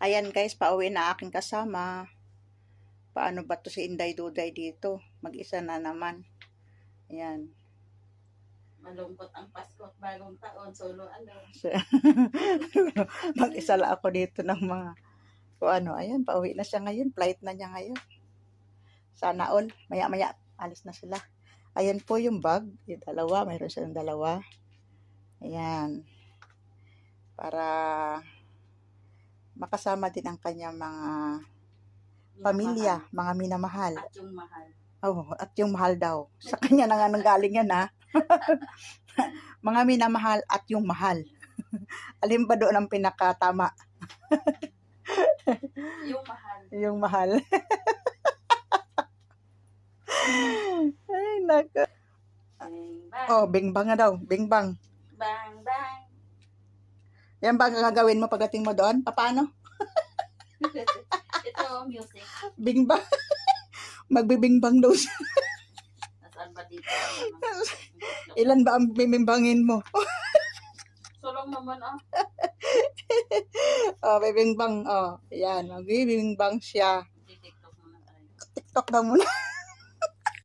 Ayan guys, pauwi na aking kasama. Paano ba to si Inday Duday dito? Mag-isa na naman. Ayan. Malungkot ang Pasko at bagong taon. Solo ano. Mag-isa lang ako dito ng mga kung ano. Ayan, pauwi na siya ngayon. Flight na niya ngayon. Sana all. Maya-maya, alis na sila. Ayan po yung bag. Yung dalawa. Mayroon silang dalawa. Ayan. Para makasama din ang kanyang mga pamilya, mga minamahal. At yung mahal. Oh, at yung mahal daw. Sa kanya na nga nanggaling yan, ha? Mga minamahal at yung mahal. Alin ba doon ang pinakatama? Yung mahal. Yung mahal. Ay, nako. Bang, bang. Oh, bingbang na daw. Bingbang. Bang, bang. Yan ba ang gagawin mo pagdating mo doon? Paano? Ito, music. Bingbang. Magbibingbang daw siya. Nasaan ba dito? Ilan ba ang bibimbangin mo? Solong naman ah. Oh, bibingbang. Oh, yan. Magbibingbang siya. TikTok muna tayo. TikTok na muna.